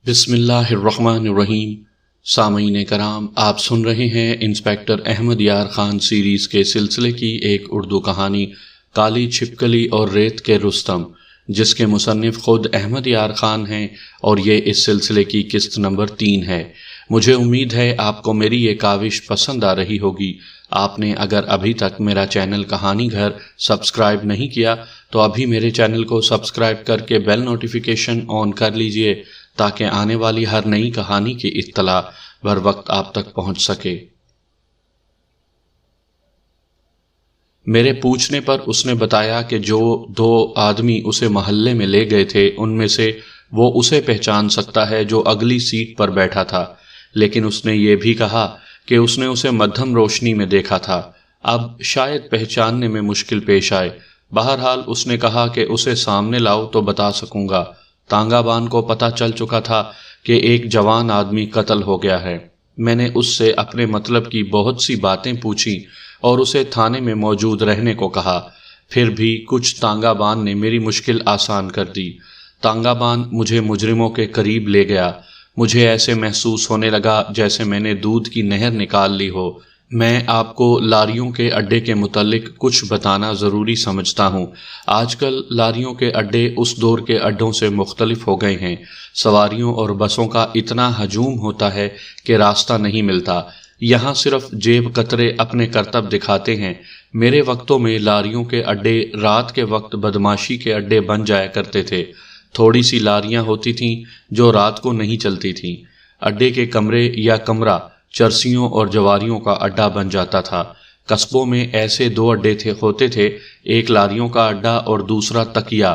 بسم اللہ الرحمن الرحیم۔ سامعین کرام، آپ سن رہے ہیں انسپیکٹر احمد یار خان سیریز کے سلسلے کی ایک اردو کہانی کالی چھپکلی اور ریت کے رستم، جس کے مصنف خود احمد یار خان ہیں، اور یہ اس سلسلے کی قسط نمبر 3 ہے۔ مجھے امید ہے آپ کو میری یہ کاوش پسند آ رہی ہوگی۔ آپ نے اگر ابھی تک میرا چینل کہانی گھر سبسکرائب نہیں کیا تو ابھی میرے چینل کو سبسکرائب کر کے بیل نوٹیفیکیشن آن کر لیجئے، تاکہ آنے والی ہر نئی کہانی کی اطلاع بر وقت آپ تک پہنچ سکے۔ میرے پوچھنے پر اس نے بتایا کہ جو 2 آدمی اسے محلے میں لے گئے تھے ان میں سے وہ اسے پہچان سکتا ہے جو اگلی سیٹ پر بیٹھا تھا، لیکن اس نے یہ بھی کہا کہ اس نے اسے مدھم روشنی میں دیکھا تھا، اب شاید پہچاننے میں مشکل پیش آئے۔ بہرحال اس نے کہا کہ اسے سامنے لاؤ تو بتا سکوں گا۔ تانگا بان کو پتہ چل چکا تھا کہ ایک جوان آدمی قتل ہو گیا ہے۔ میں نے اس سے اپنے مطلب کی بہت سی باتیں پوچھی اور اسے تھانے میں موجود رہنے کو کہا، پھر بھی کچھ تانگا بان نے میری مشکل آسان کر دی۔ تانگا بان مجھے مجرموں کے قریب لے گیا۔ مجھے ایسے محسوس ہونے لگا جیسے میں نے دودھ کی نہر نکال لی ہو۔ میں آپ کو لاریوں کے اڈے کے متعلق کچھ بتانا ضروری سمجھتا ہوں۔ آج کل لاریوں کے اڈے اس دور کے اڈوں سے مختلف ہو گئے ہیں۔ سواریوں اور بسوں کا اتنا ہجوم ہوتا ہے کہ راستہ نہیں ملتا۔ یہاں صرف جیب کترے اپنے کرتب دکھاتے ہیں۔ میرے وقتوں میں لاریوں کے اڈے رات کے وقت بدماشی کے اڈے بن جایا کرتے تھے۔ تھوڑی سی لاریاں ہوتی تھیں جو رات کو نہیں چلتی تھیں۔ اڈے کے کمرے یا کمرہ چرسیوں اور جواریوں کا اڈا بن جاتا تھا۔ قصبوں میں ایسے 2 اڈے ہوتے تھے، ایک لاریوں کا اڈا اور دوسرا تکیہ۔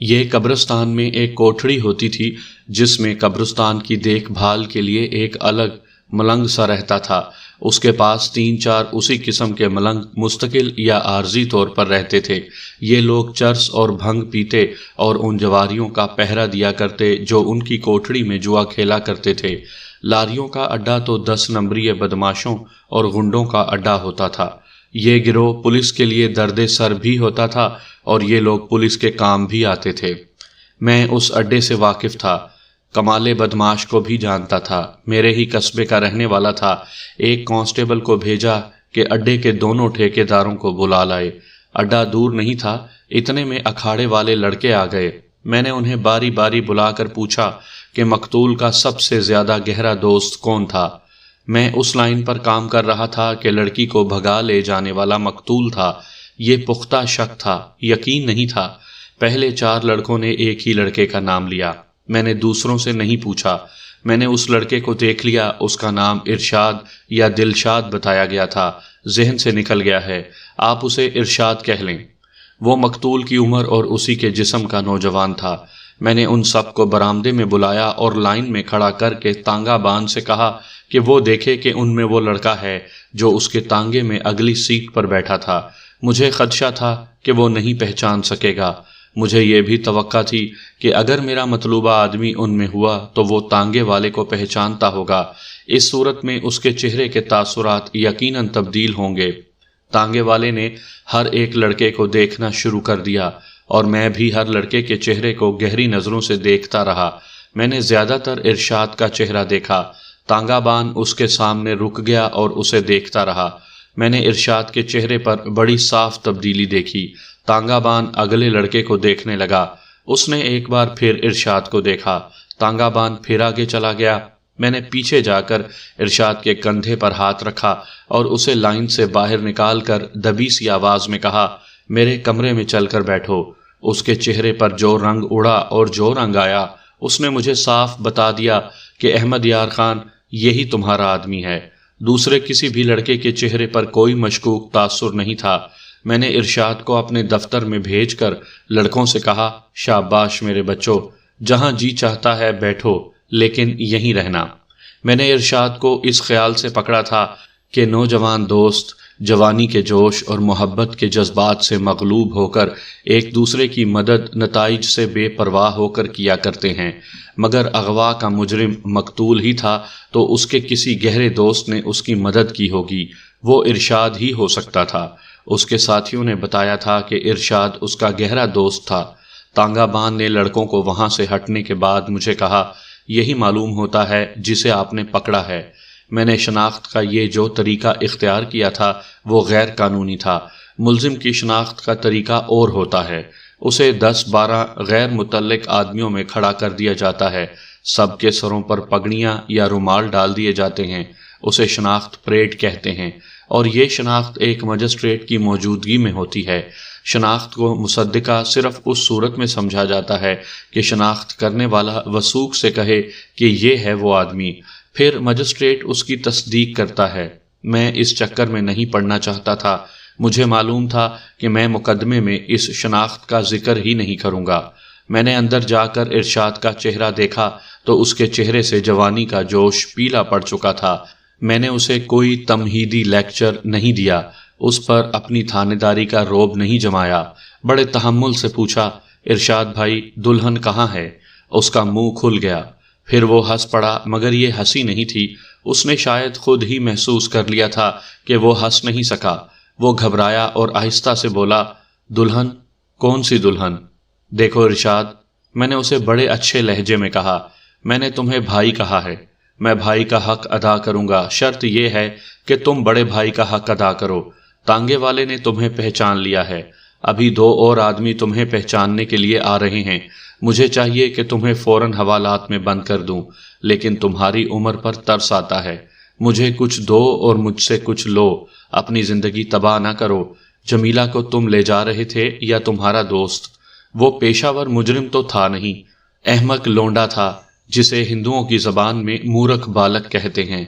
یہ قبرستان میں ایک کوٹھڑی ہوتی تھی جس میں قبرستان کی دیکھ بھال کے لیے ایک الگ ملنگ سا رہتا تھا۔ اس کے پاس 3-4 اسی قسم کے ملنگ مستقل یا عارضی طور پر رہتے تھے۔ یہ لوگ چرس اور بھنگ پیتے اور ان جواریوں کا پہرا دیا کرتے جو ان کی کوٹھڑی میں جوا کھیلا کرتے تھے۔ لاریوں کا اڈا تو 10 نمبری بدماشوں اور گنڈوں کا اڈا ہوتا تھا۔ یہ گروہ پولیس کے لیے درد سر بھی ہوتا تھا اور یہ لوگ پولیس کے کام بھی آتے تھے۔ میں اس اڈے سے واقف تھا، کمال بدماش کو بھی جانتا تھا، میرے ہی قصبے کا رہنے والا تھا۔ ایک کانسٹیبل کو بھیجا کہ اڈے کے دونوں ٹھیکیداروں کو بلا لائے۔ اڈا دور نہیں تھا، اتنے میں اکھاڑے والے لڑکے آ گئے۔ میں نے انہیں باری باری بلا کر پوچھا کہ مقتول کا سب سے زیادہ گہرا دوست کون تھا۔ میں اس لائن پر کام کر رہا تھا کہ لڑکی کو بھگا لے جانے والا مقتول تھا۔ یہ پختہ شک تھا، یقین نہیں تھا۔ پہلے 4 لڑکوں نے ایک ہی لڑکے کا نام لیا۔ میں نے دوسروں سے نہیں پوچھا۔ میں نے اس لڑکے کو دیکھ لیا، اس کا نام ارشاد یا دلشاد بتایا گیا تھا، ذہن سے نکل گیا ہے، آپ اسے ارشاد کہہ لیں۔ وہ مقتول کی عمر اور اسی کے جسم کا نوجوان تھا۔ میں نے ان سب کو برآمدے میں بلایا اور لائن میں کھڑا کر کے تانگا بان سے کہا کہ وہ دیکھے کہ ان میں وہ لڑکا ہے جو اس کے تانگے میں اگلی سیٹ پر بیٹھا تھا۔ مجھے خدشہ تھا کہ وہ نہیں پہچان سکے گا۔ مجھے یہ بھی توقع تھی کہ اگر میرا مطلوبہ آدمی ان میں ہوا تو وہ تانگے والے کو پہچانتا ہوگا۔ اس صورت میں اس کے چہرے کے تاثرات یقیناً تبدیل ہوں گے۔ تانگے والے نے ہر ایک لڑکے کو دیکھنا شروع کر دیا اور میں بھی ہر لڑکے کے چہرے کو گہری نظروں سے دیکھتا رہا۔ میں نے زیادہ تر ارشاد کا چہرہ دیکھا۔ تانگا بان اس کے سامنے رک گیا اور اسے دیکھتا رہا۔ میں نے ارشاد کے چہرے پر بڑی صاف تبدیلی دیکھی۔ تانگا بان اگلے لڑکے کو دیکھنے لگا۔ اس نے ایک بار پھر ارشاد کو دیکھا۔ تانگا بان پھر آگے چلا گیا۔ میں نے پیچھے جا کر ارشاد کے کندھے پر ہاتھ رکھا اور اسے لائن سے باہر نکال کر دبی سی آواز میں کہا، میرے کمرے میں چل کر بیٹھو۔ اس کے چہرے پر جو رنگ اڑا اور جو رنگ آیا، اس نے مجھے صاف بتا دیا کہ احمد یار خان یہی تمہارا آدمی ہے۔ دوسرے کسی بھی لڑکے کے چہرے پر کوئی مشکوک تاثر نہیں تھا۔ میں نے ارشاد کو اپنے دفتر میں بھیج کر لڑکوں سے کہا، شاباش میرے بچوں، جہاں جی چاہتا ہے بیٹھو، لیکن یہیں رہنا۔ میں نے ارشاد کو اس خیال سے پکڑا تھا کہ نوجوان دوست جوانی کے جوش اور محبت کے جذبات سے مغلوب ہو کر ایک دوسرے کی مدد نتائج سے بے پرواہ ہو کر کیا کرتے ہیں، مگر اغوا کا مجرم مقتول ہی تھا تو اس کے کسی گہرے دوست نے اس کی مدد کی ہوگی، وہ ارشاد ہی ہو سکتا تھا۔ اس کے ساتھیوں نے بتایا تھا کہ ارشاد اس کا گہرا دوست تھا۔ تانگا بان نے لڑکوں کو وہاں سے ہٹنے کے بعد مجھے کہا یہی معلوم ہوتا ہے جسے آپ نے پکڑا ہے۔ میں نے شناخت کا یہ جو طریقہ اختیار کیا تھا وہ غیر قانونی تھا۔ ملزم کی شناخت کا طریقہ اور ہوتا ہے، اسے 10-12 غیر متعلق آدمیوں میں کھڑا کر دیا جاتا ہے، سب کے سروں پر پگڑیاں یا رومال ڈال دیے جاتے ہیں، اسے شناخت پریڈ کہتے ہیں، اور یہ شناخت ایک مجسٹریٹ کی موجودگی میں ہوتی ہے۔ شناخت کو مصدقہ صرف اس صورت میں سمجھا جاتا ہے کہ شناخت کرنے والا وثوق سے کہے کہ یہ ہے وہ آدمی، پھر مجسٹریٹ اس کی تصدیق کرتا ہے۔ میں اس چکر میں نہیں پڑنا چاہتا تھا، مجھے معلوم تھا کہ میں مقدمے میں اس شناخت کا ذکر ہی نہیں کروں گا۔ میں نے اندر جا کر ارشاد کا چہرہ دیکھا تو اس کے چہرے سے جوانی کا جوش پیلا پڑ چکا تھا۔ میں نے اسے کوئی تمہیدی لیکچر نہیں دیا، اس پر اپنی تھانے داری کا رعب نہیں جمایا۔ بڑے تحمل سے پوچھا، ارشاد بھائی دلہن کہاں ہے؟ اس کا منہ کھل گیا، پھر وہ ہنس پڑا، مگر یہ ہنسی نہیں تھی، اس نے شاید خود ہی محسوس کر لیا تھا کہ وہ ہنس نہیں سکا۔ وہ گھبرایا اور آہستہ سے بولا، دلہن؟ کون سی دلہن؟ دیکھو ارشاد، میں نے اسے بڑے اچھے لہجے میں کہا، میں نے تمہیں بھائی کہا ہے، میں بھائی کا حق ادا کروں گا، شرط یہ ہے کہ تم بڑے بھائی کا حق ادا کرو۔ تانگے والے نے تمہیں پہچان لیا ہے، ابھی 2 اور آدمی تمہیں پہچاننے کے لیے آ رہے ہیں، مجھے چاہیے کہ تمہیں فوراً حوالات میں بند کر دوں، لیکن تمہاری عمر پر ترس آتا ہے، مجھے کچھ دو اور مجھ سے کچھ لو، اپنی زندگی تباہ نہ کرو۔ جمیلہ کو تم لے جا رہے تھے یا تمہارا دوست؟ وہ پیشہ ور مجرم تو تھا نہیں، احمق لونڈا تھا جسے ہندوؤں کی زبان میں مورکھ بالک کہتے ہیں۔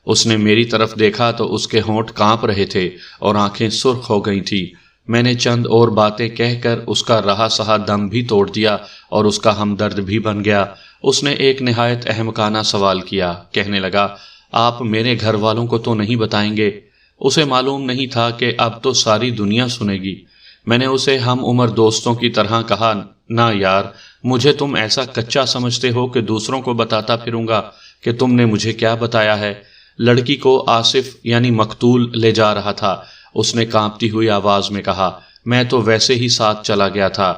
اس نے میری طرف دیکھا تو اس کے ہونٹ کانپ رہے تھے اور آنکھیں سرخ ہو گئی تھی۔ میں نے چند اور باتیں کہہ کر اس کا رہا سہا دم بھی توڑ دیا اور اس کا ہمدرد بھی بن گیا۔ اس نے ایک نہایت احمقانہ سوال کیا، کہنے لگا، آپ میرے گھر والوں کو تو نہیں بتائیں گے؟ اسے معلوم نہیں تھا کہ اب تو ساری دنیا سنے گی۔ میں نے اسے ہم عمر دوستوں کی طرح کہا، نہ یار، مجھے تم ایسا کچا سمجھتے ہو کہ دوسروں کو بتاتا پھروں گا کہ تم نے مجھے کیا بتایا ہے؟ لڑکی کو آصف یعنی مقتول لے جا رہا تھا، اس نے کانپتی ہوئی آواز میں کہا، میں تو ویسے ہی ساتھ چلا گیا تھا۔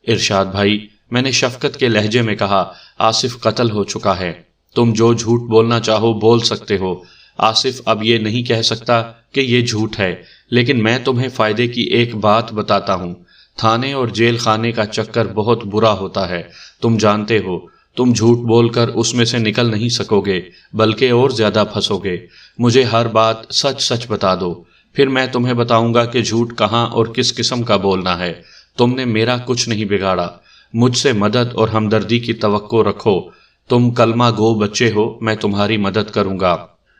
ارشاد بھائی، میں نے شفقت کے لہجے میں کہا، آصف قتل ہو چکا ہے، تم جو جھوٹ بولنا چاہو بول سکتے ہو۔ آصف اب یہ نہیں کہہ سکتا کہ یہ جھوٹ ہے، لیکن میں تمہیں فائدے کی ایک بات بتاتا ہوں، تھانے اور جیل خانے کا چکر بہت برا ہوتا ہے، تم جانتے ہو، تم جھوٹ بول کر اس میں سے نکل نہیں سکو گے، بلکہ اور زیادہ پھنسو گے۔ مجھے ہر بات سچ سچ بتا دو، پھر میں تمہیں بتاؤں گا کہ جھوٹ کہاں اور کس قسم کا بولنا ہے۔ تم نے میرا کچھ نہیں بگاڑا، مجھ سے مدد اور ہمدردی کی توقع رکھو، تم کلمہ گو بچے ہو، میں تمہاری مدد کروں گا۔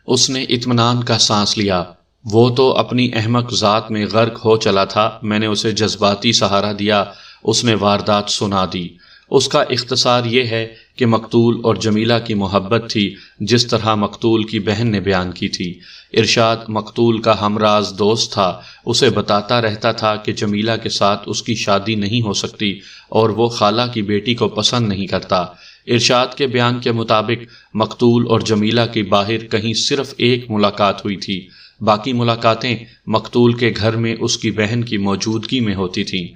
اس نے اطمینان کا سانس لیا، وہ تو اپنی احمق ذات میں غرق ہو چلا تھا، میں نے اسے جذباتی سہارا دیا، اس نے واردات سنا دی۔ اس کا اختصار یہ ہے کہ مقتول اور جمیلہ کی محبت تھی، جس طرح مقتول کی بہن نے بیان کی تھی۔ ارشاد مقتول کا ہمراز دوست تھا، اسے بتاتا رہتا تھا کہ جمیلہ کے ساتھ اس کی شادی نہیں ہو سکتی اور وہ خالہ کی بیٹی کو پسند نہیں کرتا۔ ارشاد کے بیان کے مطابق مقتول اور جمیلہ کی باہر کہیں صرف ایک ملاقات ہوئی تھی، باقی ملاقاتیں مقتول کے گھر میں اس کی بہن کی موجودگی میں ہوتی تھیں۔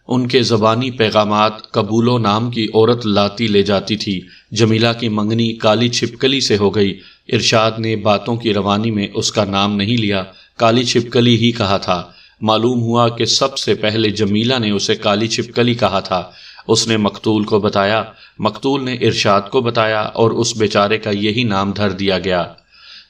ان کے زبانی پیغامات قبولو نام کی عورت لاتی لے جاتی تھی۔ جمیلہ کی منگنی کالی چھپکلی سے ہو گئی۔ ارشاد نے باتوں کی روانی میں اس کا نام نہیں لیا، کالی چھپکلی ہی کہا تھا۔ معلوم ہوا کہ سب سے پہلے جمیلہ نے اسے کالی چھپکلی کہا تھا۔ اس نے مقتول کو بتایا، مقتول نے ارشاد کو بتایا اور اس بیچارے کا یہی نام دھر دیا گیا۔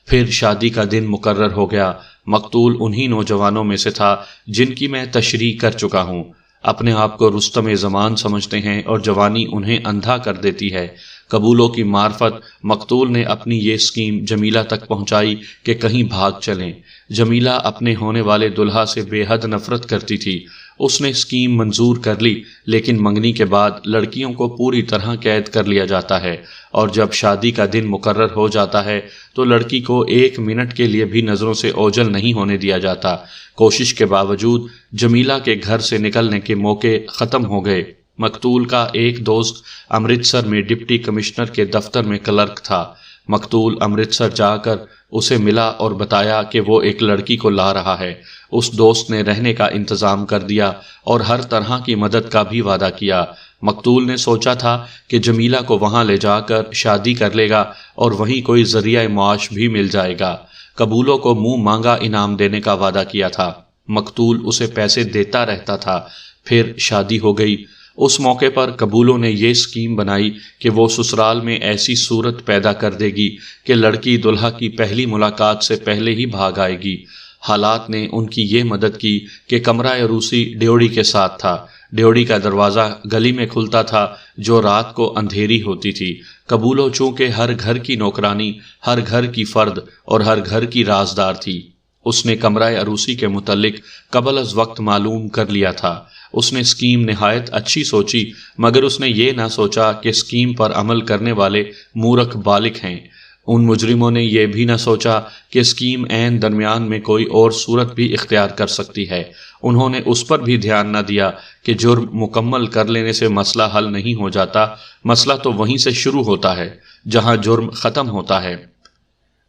پھر شادی کا دن مقرر ہو گیا۔ مقتول انہی نوجوانوں میں سے تھا جن کی میں تشریح کر چکا ہوں۔ اپنے آپ کو رستم زمان سمجھتے ہیں اور جوانی انہیں اندھا کر دیتی ہے۔ قبولوں کی معرفت مقتول نے اپنی یہ اسکیم جمیلہ تک پہنچائی کہ کہیں بھاگ چلیں۔ جمیلہ اپنے ہونے والے دلہا سے بے حد نفرت کرتی تھی۔ اس نے اسکیم منظور کر لی، لیکن منگنی کے بعد لڑکیوں کو پوری طرح قید کر لیا جاتا ہے، اور جب شادی کا دن مقرر ہو جاتا ہے تو لڑکی کو 1 منٹ کے لیے بھی نظروں سے اوجھل نہیں ہونے دیا جاتا۔ کوشش کے باوجود جمیلہ کے گھر سے نکلنے کے موقع ختم ہو گئے۔ مقتول کا ایک دوست امرتسر میں ڈپٹی کمشنر کے دفتر میں کلرک تھا۔ مقتول امرتسر جا کر اسے ملا اور بتایا کہ وہ ایک لڑکی کو لا رہا ہے۔ اس دوست نے رہنے کا انتظام کر دیا اور ہر طرح کی مدد کا بھی وعدہ کیا۔ مقتول نے سوچا تھا کہ جمیلہ کو وہاں لے جا کر شادی کر لے گا اور وہیں کوئی ذریعہ معاش بھی مل جائے گا۔ قبولوں کو منہ مانگا انعام دینے کا وعدہ کیا تھا۔ مقتول اسے پیسے دیتا رہتا تھا۔ پھر شادی ہو گئی۔ اس موقع پر قبولوں نے یہ اسکیم بنائی کہ وہ سسرال میں ایسی صورت پیدا کر دے گی کہ لڑکی دلہا کی پہلی ملاقات سے پہلے ہی بھاگ آئے گی۔ حالات نے ان کی یہ مدد کی کہ کمرہ عروسی ڈیوڑی کے ساتھ تھا۔ ڈیوڑی کا دروازہ گلی میں کھلتا تھا جو رات کو اندھیری ہوتی تھی۔ قبولوں چونکہ ہر گھر کی نوکرانی، ہر گھر کی فرد اور ہر گھر کی رازدار تھی، اس نے کمرہ عروسی کے متعلق قبل از وقت معلوم کر لیا تھا۔ اس نے اسکیم نہایت اچھی سوچی، مگر اس نے یہ نہ سوچا کہ اسکیم پر عمل کرنے والے مورخ بالغ ہیں۔ ان مجرموں نے یہ بھی نہ سوچا کہ اسکیم عین درمیان میں کوئی اور صورت بھی اختیار کر سکتی ہے۔ انہوں نے اس پر بھی دھیان نہ دیا کہ جرم مکمل کر لینے سے مسئلہ حل نہیں ہو جاتا، مسئلہ تو وہیں سے شروع ہوتا ہے جہاں جرم ختم ہوتا ہے۔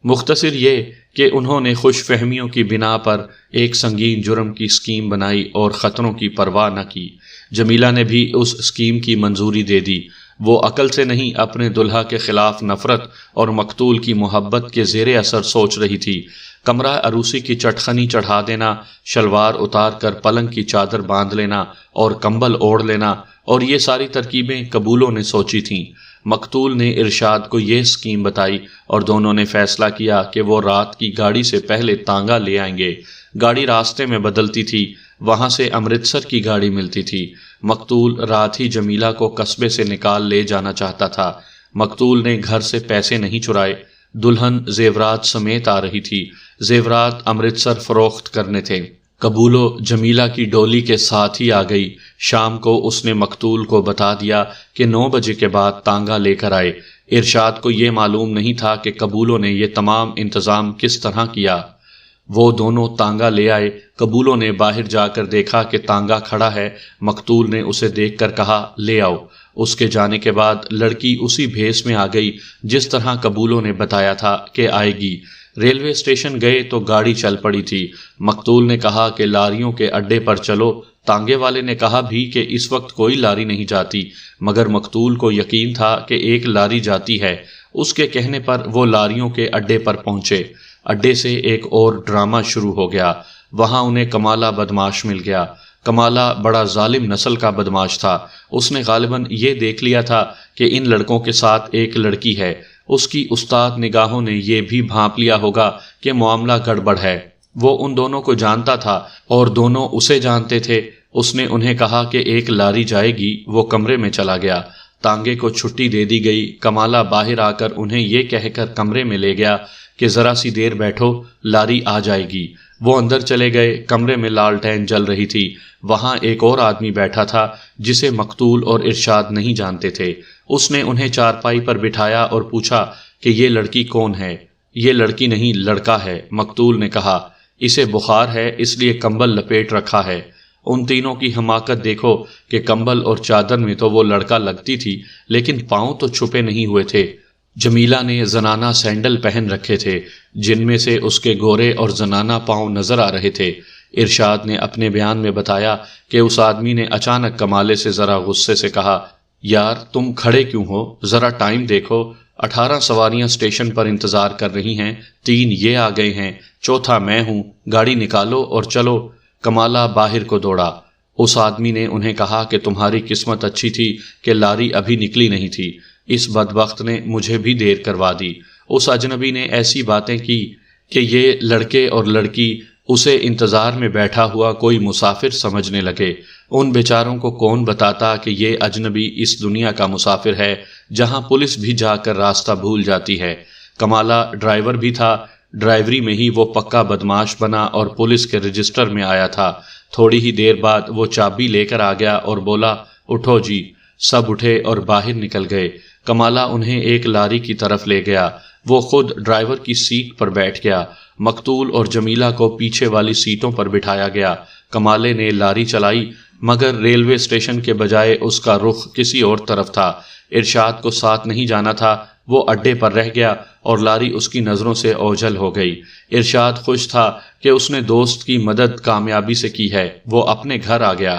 مختصر یہ کہ انہوں نے خوش فہمیوں کی بنا پر ایک سنگین جرم کی اسکیم بنائی اور خطروں کی پرواہ نہ کی۔ جمیلہ نے بھی اس اسکیم کی منظوری دے دی۔ وہ عقل سے نہیں، اپنے دلہا کے خلاف نفرت اور مقتول کی محبت کے زیر اثر سوچ رہی تھی۔ کمرہ عروسی کی چٹخنی چڑھا دینا، شلوار اتار کر پلنگ کی چادر باندھ لینا اور کمبل اوڑھ لینا، اور یہ ساری ترکیبیں قبولوں نے سوچی تھیں۔ مقتول نے ارشاد کو یہ اسکیم بتائی اور دونوں نے فیصلہ کیا کہ وہ رات کی گاڑی سے پہلے تانگا لے آئیں گے۔ گاڑی راستے میں بدلتی تھی، وہاں سے امرتسر کی گاڑی ملتی تھی۔ مقتول رات ہی جمیلہ کو قصبے سے نکال لے جانا چاہتا تھا۔ مقتول نے گھر سے پیسے نہیں چرائے۔ دلہن زیورات سمیت آ رہی تھی۔ زیورات امرتسر فروخت کرنے تھے۔ قبولو جمیلہ کی ڈولی کے ساتھ ہی آ گئی۔ شام کو اس نے مقتول کو بتا دیا کہ 9 بجے کے بعد تانگا لے کر آئے۔ ارشاد کو یہ معلوم نہیں تھا کہ قبولوں نے یہ تمام انتظام کس طرح کیا۔ وہ دونوں تانگا لے آئے۔ قبولوں نے باہر جا کر دیکھا کہ تانگا کھڑا ہے۔ مقتول نے اسے دیکھ کر کہا، لے آؤ۔ اس کے جانے کے بعد لڑکی اسی بھیس میں آ گئی جس طرح قبولوں نے بتایا تھا کہ آئے گی۔ ریلوے اسٹیشن گئے تو گاڑی چل پڑی تھی۔ مقتول نے کہا کہ لاریوں کے اڈے پر چلو۔ تانگے والے نے کہا بھی کہ اس وقت کوئی لاری نہیں جاتی، مگر مقتول کو یقین تھا کہ ایک لاری جاتی ہے۔ اس کے کہنے پر وہ لاریوں کے اڈے پر پہنچے۔ اڈے سے ایک اور ڈرامہ شروع ہو گیا۔ وہاں انہیں کمالہ بدماش مل گیا۔ کمالہ بڑا ظالم نسل کا بدماش تھا۔ اس نے غالباً یہ دیکھ لیا تھا کہ ان لڑکوں کے ساتھ ایک لڑکی ہے۔ اس کی استاد نگاہوں نے یہ بھی بھانپ لیا ہوگا کہ معاملہ گڑبڑ ہے۔ وہ ان دونوں کو جانتا تھا اور دونوں اسے جانتے تھے۔ اس نے انہیں کہا کہ ایک لاری جائے گی۔ وہ کمرے میں چلا گیا۔ تانگے کو چھٹی دے دی گئی۔ کمالہ باہر آ کر انہیں یہ کہہ کر کمرے میں لے گیا کہ ذرا سی دیر بیٹھو، لاری آ جائے گی۔ وہ اندر چلے گئے۔ کمرے میں لالٹین جل رہی تھی۔ وہاں ایک اور آدمی بیٹھا تھا جسے مقتول اور ارشاد نہیں جانتے تھے۔ اس نے انہیں چارپائی پر بٹھایا اور پوچھا کہ یہ لڑکی کون ہے؟ یہ لڑکی نہیں، لڑکا ہے، مقتول نے کہا۔ اسے بخار ہے اس لیے کمبل لپیٹ رکھا ہے۔ ان تینوں کی حماقت دیکھو کہ کمبل اور چادر میں تو وہ لڑکا لگتی تھی، لیکن پاؤں تو چھپے نہیں ہوئے تھے۔ جمیلہ نے زنانہ سینڈل پہن رکھے تھے جن میں سے اس کے گورے اور زنانہ پاؤں نظر آ رہے تھے۔ ارشاد نے اپنے بیان میں بتایا کہ اس آدمی نے اچانک کمالے سے ذرا غصے سے کہا، یار تم کھڑے کیوں ہو؟ ذرا ٹائم دیکھو، 18 سواریاں اسٹیشن پر انتظار کر رہی ہیں، 3 یہ آ گئے ہیں، 4تھا میں ہوں، گاڑی نکالو اور چلو۔ کمالہ باہر کو دوڑا۔ اس آدمی نے انہیں کہا کہ تمہاری قسمت اچھی تھی کہ لاری ابھی نکلی نہیں تھی، اس بدبخت نے مجھے بھی دیر کروا دی۔ اس اجنبی نے ایسی باتیں کی کہ یہ لڑکے اور لڑکی اسے انتظار میں بیٹھا ہوا کوئی مسافر سمجھنے لگے۔ ان بیچاروں کو کون بتاتا کہ یہ اجنبی اس دنیا کا مسافر ہے جہاں پولیس بھی جا کر راستہ بھول جاتی ہے۔ کمالہ ڈرائیور بھی تھا۔ ڈرائیوری میں ہی وہ پکا بدماش بنا اور پولیس کے رجسٹر میں آیا تھا۔ تھوڑی ہی دیر بعد وہ چابی لے کر آ گیا اور بولا، اٹھو جی۔ سب اٹھے اور باہر نکل گئے۔ کمالہ انہیں ایک لاری کی طرف لے گیا۔ وہ خود ڈرائیور کی سیٹ پر بیٹھ گیا۔ مقتول اور جمیلہ کو پیچھے والی سیٹوں پر بٹھایا گیا۔ کمالے نے لاری چلائی، مگر ریلوے اسٹیشن کے بجائے اس کا رخ کسی اور طرف تھا۔ ارشاد کو ساتھ نہیں جانا تھا۔ وہ اڈے پر رہ گیا اور لاری اس کی نظروں سے اوجھل ہو گئی۔ ارشاد خوش تھا کہ اس نے دوست کی مدد کامیابی سے کی ہے۔ وہ اپنے گھر آ گیا۔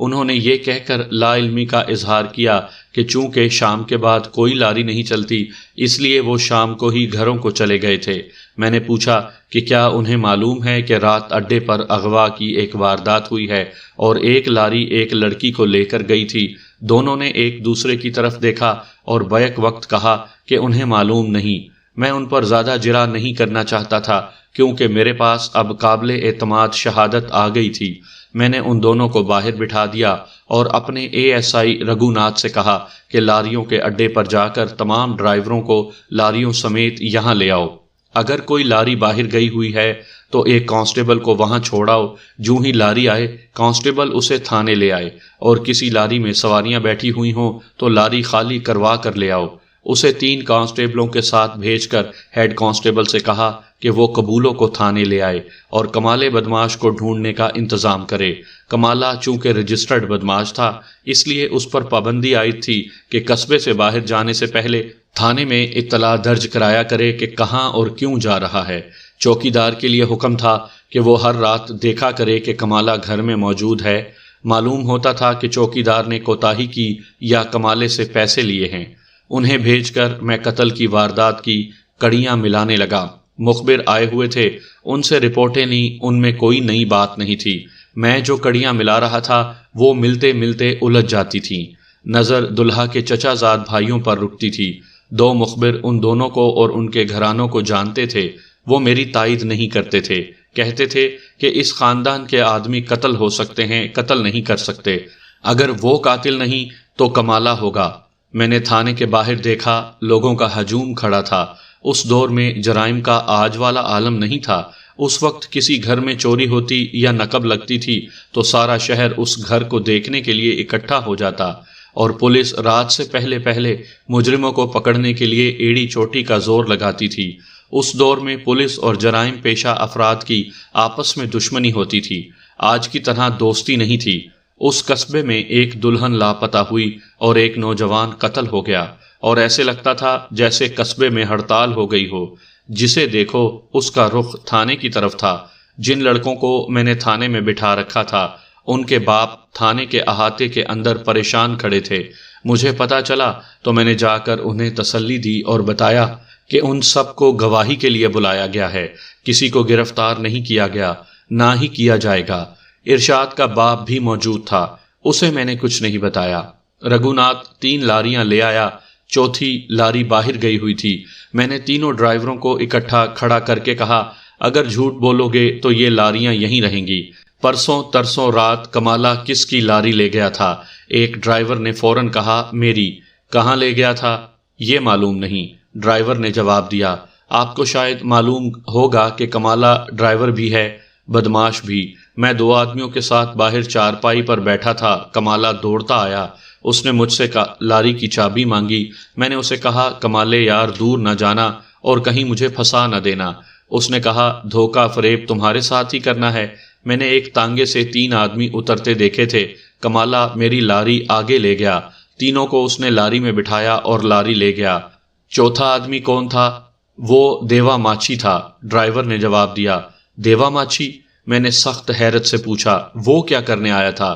انہوں نے یہ کہہ کر لا علمی کا اظہار کیا کہ چونکہ شام کے بعد کوئی لاری نہیں چلتی اس لیے وہ شام کو ہی گھروں کو چلے گئے تھے۔ میں نے پوچھا کہ کیا انہیں معلوم ہے کہ رات اڈے پر اغوا کی ایک واردات ہوئی ہے اور ایک لاری ایک لڑکی کو لے کر گئی تھی؟ دونوں نے ایک دوسرے کی طرف دیکھا اور بیک وقت کہا کہ انہیں معلوم نہیں۔ میں ان پر زیادہ جرح نہیں کرنا چاہتا تھا کیونکہ میرے پاس اب قابل اعتماد شہادت آ گئی تھی۔ میں نے ان دونوں کو باہر بٹھا دیا اور اپنے ASI رگو ناتھ سے کہا کہ لاریوں کے اڈے پر جا کر تمام ڈرائیوروں کو لاریوں سمیت یہاں لے آؤ۔ اگر کوئی لاری باہر گئی ہوئی ہے تو ایک کانسٹیبل کو وہاں چھوڑاؤ۔ جوں ہی لاری آئے کانسٹیبل اسے تھانے لے آئے، اور کسی لاری میں سواریاں بیٹھی ہوئی ہوں تو لاری خالی کروا کر لے آؤ۔ اسے 3 کانسٹیبلوں کے ساتھ بھیج کر ہیڈ کانسٹیبل سے کہا کہ وہ قبولوں کو تھانے لے آئے اور کمالے بدماش کو ڈھونڈنے کا انتظام کرے۔ کمالہ چونکہ رجسٹرڈ بدماش تھا اس لیے اس پر پابندی عائد تھی کہ قصبے سے باہر جانے سے پہلے تھانے میں اطلاع درج کرایا کرے کہ کہاں اور کیوں جا رہا ہے۔ چوکیدار کے لیے حکم تھا کہ وہ ہر رات دیکھا کرے کہ کمالہ گھر میں موجود ہے۔ معلوم ہوتا تھا کہ چوکیدار نے کوتاہی کی یا کمالے سے پیسے لیے ہیں۔ انہیں بھیج کر میں قتل کی واردات کی کڑیاں ملانے لگا۔ مخبر آئے ہوئے تھے، ان سے رپورٹیں لیں، ان میں کوئی نئی بات نہیں تھی۔ میں جو کڑیاں ملا رہا تھا وہ ملتے ملتے الجھ جاتی تھیں۔ نظر دلہا کے چچا زاد بھائیوں پر رکتی تھی۔ 2 مخبر ان دونوں کو اور ان کے گھرانوں کو جانتے تھے۔ وہ میری تائید نہیں کرتے تھے، کہتے تھے کہ اس خاندان کے آدمی قتل ہو سکتے ہیں، قتل نہیں کر سکتے۔ اگر وہ قاتل نہیں تو کمالہ ہوگا۔ میں نے تھانے کے باہر دیکھا، لوگوں کا ہجوم کھڑا تھا۔ اس دور میں جرائم کا آج والا عالم نہیں تھا۔ اس وقت کسی گھر میں چوری ہوتی یا نقب لگتی تھی تو سارا شہر اس گھر کو دیکھنے کے لیے اکٹھا ہو جاتا، اور پولیس رات سے پہلے مجرموں کو پکڑنے کے لیے ایڑی چوٹی کا زور لگاتی تھی۔ اس دور میں پولیس اور جرائم پیشہ افراد کی آپس میں دشمنی ہوتی تھی، آج کی طرح دوستی نہیں تھی۔ اس قصبے میں ایک دلہن لاپتہ ہوئی اور ایک نوجوان قتل ہو گیا، اور ایسے لگتا تھا جیسے قصبے میں ہڑتال ہو گئی ہو۔ جسے دیکھو اس کا رخ تھانے کی طرف تھا۔ جن لڑکوں کو میں نے تھانے میں بٹھا رکھا تھا ان کے باپ تھانے کے احاطے کے اندر پریشان کھڑے تھے۔ مجھے پتا چلا تو میں نے جا کر انہیں تسلی دی اور بتایا کہ ان سب کو گواہی کے لیے بلایا گیا ہے، کسی کو گرفتار نہیں کیا گیا، نہ ہی کیا جائے گا۔ ارشاد کا باپ بھی موجود تھا، اسے میں نے کچھ نہیں بتایا۔ رگو ناتھ 3 لاریاں لے آیا، 4تھی لاری باہر گئی ہوئی تھی۔ میں نے تینوں ڈرائیوروں کو اکٹھا کھڑا کر کے کہا، اگر جھوٹ بولو گے تو یہ لاریاں یہیں رہیں گی۔ پرسوں ترسوں رات کمالہ کس کی لاری لے گیا تھا؟ ایک ڈرائیور نے فوراً کہا، میری۔ کہاں لے گیا تھا یہ معلوم نہیں۔ ڈرائیور نے جواب دیا، آپ کو شاید معلوم ہوگا کہ کمالہ ڈرائیور بھی ہے، بدماش بھی۔ میں 2 آدمیوں کے ساتھ باہر چارپائی پر بیٹھا تھا، کمالہ دوڑتا آیا، اس نے مجھ سے لاری کی چابی مانگی۔ میں نے اسے کہا، کمالے یار دور نہ جانا اور کہیں مجھے پھنسا نہ دینا۔ اس نے کہا، دھوکہ فریب تمہارے ساتھ ہی کرنا ہے۔ میں نے ایک تانگے سے 3 آدمی اترتے دیکھے تھے۔ کمالہ میری لاری آگے لے گیا، تینوں کو اس نے لاری میں بٹھایا اور لاری لے گیا۔ 4تھا آدمی کون تھا؟ وہ دیوا ماچھی تھا، ڈرائیور نے جواب دیا۔ دیوا ماچھی؟ میں نے سخت حیرت سے پوچھا، وہ کیا کرنے آیا تھا؟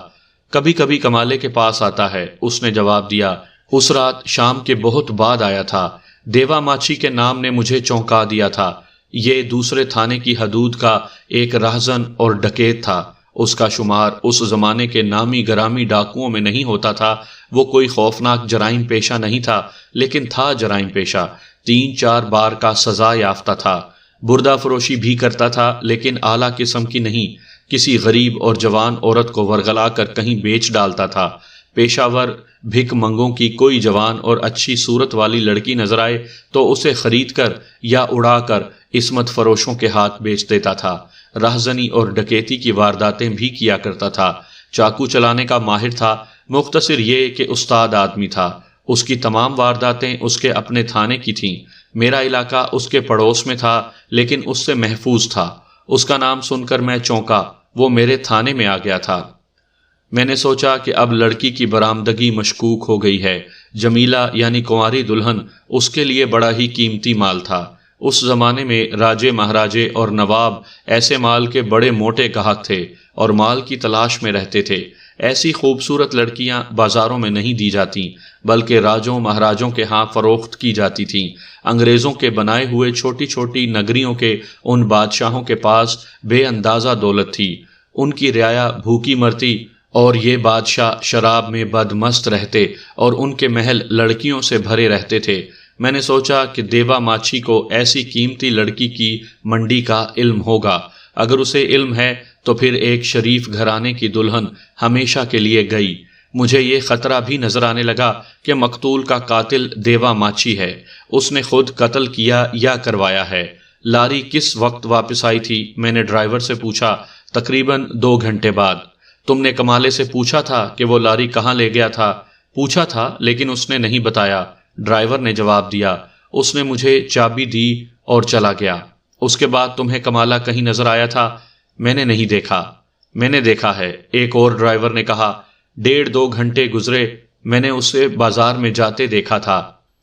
کبھی کبھی کمالے کے پاس آتا ہے، اس نے جواب دیا۔ اس رات شام کے بہت بعد آیا تھا۔ دیوا ماچھی کے نام نے مجھے چونکا دیا تھا۔ یہ دوسرے تھانے کی حدود کا ایک راہزن اور ڈکیت تھا۔ اس کا شمار اس زمانے کے نامی گرامی ڈاکوؤں میں نہیں ہوتا تھا۔ وہ کوئی خوفناک جرائم پیشہ نہیں تھا، لیکن تھا جرائم پیشہ۔ 3-4 بار کا سزا یافتہ تھا۔ بردہ فروشی بھی کرتا تھا، لیکن اعلیٰ قسم کی نہیں۔ کسی غریب اور جوان عورت کو ورغلا کر کہیں بیچ ڈالتا تھا۔ پیشہ ور بھک منگوں کی کوئی جوان اور اچھی صورت والی لڑکی نظر آئے تو اسے خرید کر یا اڑا کر عصمت فروشوں کے ہاتھ بیچ دیتا تھا۔ راہزنی اور ڈکیتی کی وارداتیں بھی کیا کرتا تھا۔ چاقو چلانے کا ماہر تھا۔ مختصر یہ کہ استاد آدمی تھا۔ اس کی تمام وارداتیں اس کے اپنے تھانے کی تھیں۔ میرا علاقہ اس کے پڑوس میں تھا، لیکن اس سے محفوظ تھا۔ اس کا نام سن کر میں چونکا، وہ میرے تھانے میں آ گیا تھا۔ میں نے سوچا کہ اب لڑکی کی برآمدگی مشکوک ہو گئی ہے۔ جمیلہ یعنی کنواری دلہن اس کے لیے بڑا ہی قیمتی مال تھا۔ اس زمانے میں راجے مہاراجے اور نواب ایسے مال کے بڑے موٹے گاہک تھے اور مال کی تلاش میں رہتے تھے۔ ایسی خوبصورت لڑکیاں بازاروں میں نہیں دی جاتی بلکہ راجوں مہاراجوں کے ہاں فروخت کی جاتی تھیں۔ انگریزوں کے بنائے ہوئے چھوٹی چھوٹی نگریوں کے ان بادشاہوں کے پاس بے اندازہ دولت تھی، ان کی رعایا بھوکی مرتی اور یہ بادشاہ شراب میں بدمست رہتے اور ان کے محل لڑکیوں سے بھرے رہتے تھے۔ میں نے سوچا کہ دیوا ماچھی کو ایسی قیمتی لڑکی کی منڈی کا علم ہوگا۔ اگر اسے علم ہے تو پھر ایک شریف گھرانے کی دلہن ہمیشہ کے لیے گئی۔ مجھے یہ خطرہ بھی نظر آنے لگا کہ مقتول کا قاتل دیوا ماچھی ہے، اس نے خود قتل کیا یا کروایا ہے۔ لاری کس وقت واپس آئی تھی؟ میں نے ڈرائیور سے پوچھا۔ تقریباً 2 گھنٹے بعد۔ تم نے کمالے سے پوچھا تھا کہ وہ لاری کہاں لے گیا تھا؟ پوچھا تھا لیکن اس نے نہیں بتایا، ڈرائیور نے جواب دیا۔ اس نے مجھے چابی دی اور چلا گیا۔ اس کے بعد تمہیں کمالہ کہیں نظر آیا تھا؟ میں نے نہیں دیکھا۔ میں نے دیکھا ہے، ایک اور ڈرائیور نے کہا۔ 1.5-2 گھنٹے گزرے، میں نے اسے بازار میں جاتے دیکھا تھا۔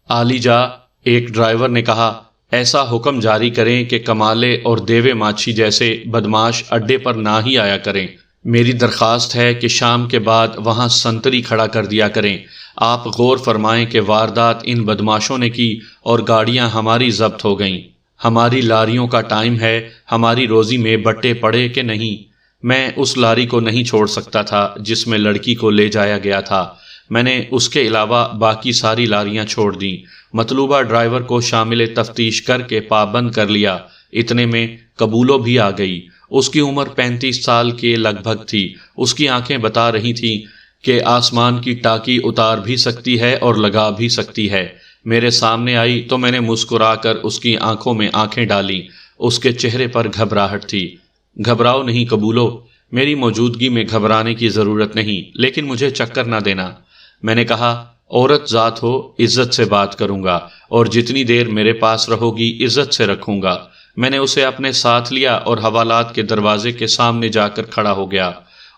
عالی جا، ایک ڈرائیور نے کہا، ایسا حکم جاری کریں کہ کمالے اور دیوے ماچھی جیسے بدماش اڈے پر نہ ہی آیا کریں۔ میری درخواست ہے کہ شام کے بعد وہاں سنتری کھڑا کر دیا کریں۔ آپ غور فرمائیں کہ واردات ان بدماشوں نے کی اور گاڑیاں ہماری ضبط ہو گئیں۔ ہماری لاریوں کا ٹائم ہے، ہماری روزی میں بٹے پڑے کہ نہیں۔ میں اس لاری کو نہیں چھوڑ سکتا تھا جس میں لڑکی کو لے جایا گیا تھا۔ میں نے اس کے علاوہ باقی ساری لاریاں چھوڑ دیں۔ مطلوبہ ڈرائیور کو شامل تفتیش کر کے پابند کر لیا۔ اتنے میں قبولو بھی آ گئی۔ اس کی عمر 35 سال کے لگ بھگ تھی۔ اس کی آنکھیں بتا رہی تھیں کہ آسمان کی ٹاکی اتار بھی سکتی ہے اور لگا بھی سکتی ہے۔ میرے سامنے آئی تو میں نے مسکرا کر اس کی آنکھوں میں آنکھیں ڈالیں۔ اس کے چہرے پر گھبراہٹ تھی۔ گھبراؤ نہیں قبولو، میری موجودگی میں گھبرانے کی ضرورت نہیں، لیکن مجھے چکر نہ دینا۔ میں نے کہا، عورت ذات ہو، عزت سے بات کروں گا اور جتنی دیر میرے پاس رہو گی عزت سے رکھوں گا۔ میں نے اسے اپنے ساتھ لیا اور حوالات کے دروازے کے سامنے جا کر کھڑا ہو گیا۔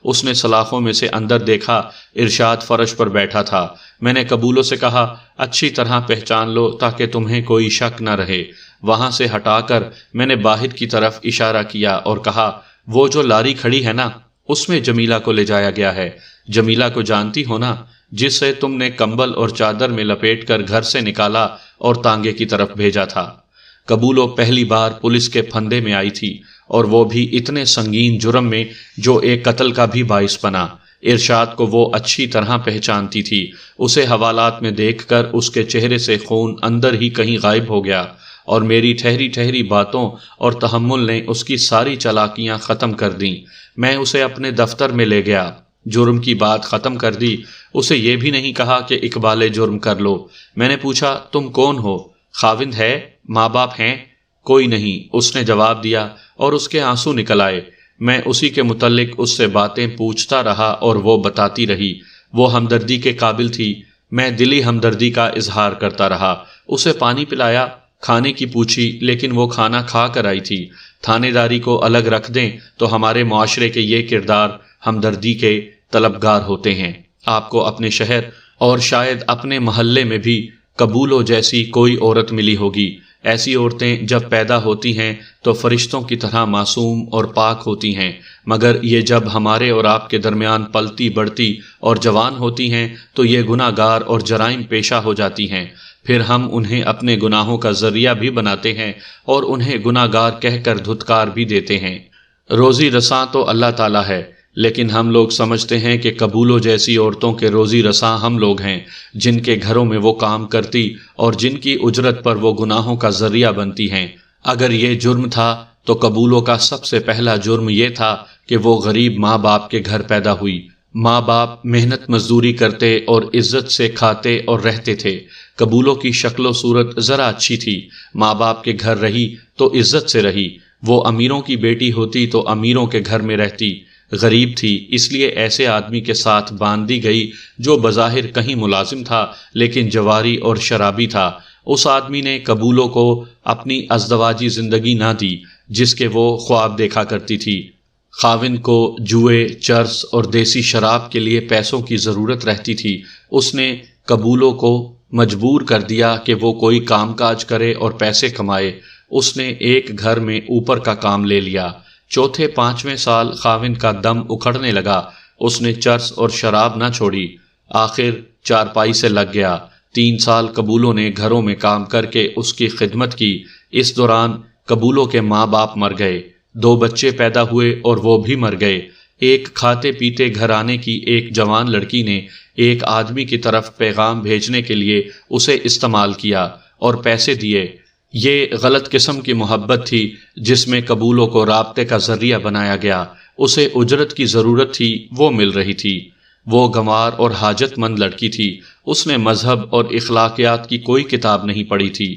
اس نے سلاخوں میں سے اندر دیکھا، ارشاد فرش پر بیٹھا تھا۔ میں نے قبولو سے کہا، اچھی طرح پہچان لو تاکہ تمہیں کوئی شک نہ رہے۔ وہاں سے ہٹا کر میں نے باہر کی طرف اشارہ کیا اور کہا، وہ جو لاری کھڑی ہے نا، اس میں جمیلہ کو لے جایا گیا ہے۔ جمیلہ کو جانتی ہو نا، جس سے تم نے کمبل اور چادر میں لپیٹ کر گھر سے نکالا اور تانگے کی طرف بھیجا تھا۔ قبولو پہلی بار پولیس کے پھندے میں آئی تھی، اور وہ بھی اتنے سنگین جرم میں جو ایک قتل کا بھی باعث بنا۔ ارشاد کو وہ اچھی طرح پہچانتی تھی۔ اسے حوالات میں دیکھ کر اس کے چہرے سے خون اندر ہی کہیں غائب ہو گیا، اور میری ٹھہری ٹھہری باتوں اور تحمل نے اس کی ساری چالاکیاں ختم کر دیں۔ میں اسے اپنے دفتر میں لے گیا، جرم کی بات ختم کر دی۔ اسے یہ بھی نہیں کہا کہ اقبال جرم کر لو۔ میں نے پوچھا، تم کون ہو؟ خاوند ہے؟ ماں باپ ہیں؟ کوئی نہیں، اس نے جواب دیا، اور اس کے آنسو نکل آئے۔ میں اسی کے متعلق اس سے باتیں پوچھتا رہا اور وہ بتاتی رہی۔ وہ ہمدردی کے قابل تھی۔ میں دلی ہمدردی کا اظہار کرتا رہا۔ اسے پانی پلایا، کھانے کی پوچھی، لیکن وہ کھانا کھا کر آئی تھی۔ تھانے داری کو الگ رکھ دیں تو ہمارے معاشرے کے یہ کردار ہمدردی کے طلبگار ہوتے ہیں۔ آپ کو اپنے شہر اور شاید اپنے محلے میں بھی قبولو جیسی کوئی عورت ملی ہوگی۔ ایسی عورتیں جب پیدا ہوتی ہیں تو فرشتوں کی طرح معصوم اور پاک ہوتی ہیں، مگر یہ جب ہمارے اور آپ کے درمیان پلتی بڑھتی اور جوان ہوتی ہیں تو یہ گناہ گار اور جرائم پیشہ ہو جاتی ہیں۔ پھر ہم انہیں اپنے گناہوں کا ذریعہ بھی بناتے ہیں اور انہیں گناہ گار کہہ کر دھتکار بھی دیتے ہیں۔ روزی رساں تو اللہ تعالیٰ ہے، لیکن ہم لوگ سمجھتے ہیں کہ قبولو جیسی عورتوں کے روزی رساں ہم لوگ ہیں، جن کے گھروں میں وہ کام کرتی اور جن کی اجرت پر وہ گناہوں کا ذریعہ بنتی ہیں۔ اگر یہ جرم تھا تو قبولو کا سب سے پہلا جرم یہ تھا کہ وہ غریب ماں باپ کے گھر پیدا ہوئی۔ ماں باپ محنت مزدوری کرتے اور عزت سے کھاتے اور رہتے تھے۔ قبولو کی شکل و صورت ذرا اچھی تھی، ماں باپ کے گھر رہی تو عزت سے رہی۔ وہ امیروں کی بیٹی ہوتی تو امیروں کے گھر میں رہتی۔ غریب تھی، اس لیے ایسے آدمی کے ساتھ باندھ دی گئی جو بظاہر کہیں ملازم تھا لیکن جواری اور شرابی تھا۔ اس آدمی نے قبولو کو اپنی ازدواجی زندگی نہ دی جس کے وہ خواب دیکھا کرتی تھی۔ خاوند کو جوئے، چرس اور دیسی شراب کے لیے پیسوں کی ضرورت رہتی تھی۔ اس نے قبولو کو مجبور کر دیا کہ وہ کوئی کام کاج کرے اور پیسے کمائے۔ اس نے ایک گھر میں اوپر کا کام لے لیا۔ چوتھے پانچویں سال خاوند کا دم اکھڑنے لگا۔ اس نے چرس اور شراب نہ چھوڑی، آخر چارپائی سے لگ گیا۔ 3 سال قبولوں نے گھروں میں کام کر کے اس کی خدمت کی۔ اس دوران قبولوں کے ماں باپ مر گئے، 2 بچے پیدا ہوئے اور وہ بھی مر گئے۔ ایک کھاتے پیتے گھرانے کی ایک جوان لڑکی نے ایک آدمی کی طرف پیغام بھیجنے کے لیے اسے استعمال کیا اور پیسے دیے۔ یہ غلط قسم کی محبت تھی جس میں قبولوں کو رابطے کا ذریعہ بنایا گیا۔ اسے اجرت کی ضرورت تھی، وہ مل رہی تھی۔ وہ گنوار اور حاجت مند لڑکی تھی، اس نے مذہب اور اخلاقیات کی کوئی کتاب نہیں پڑھی تھی۔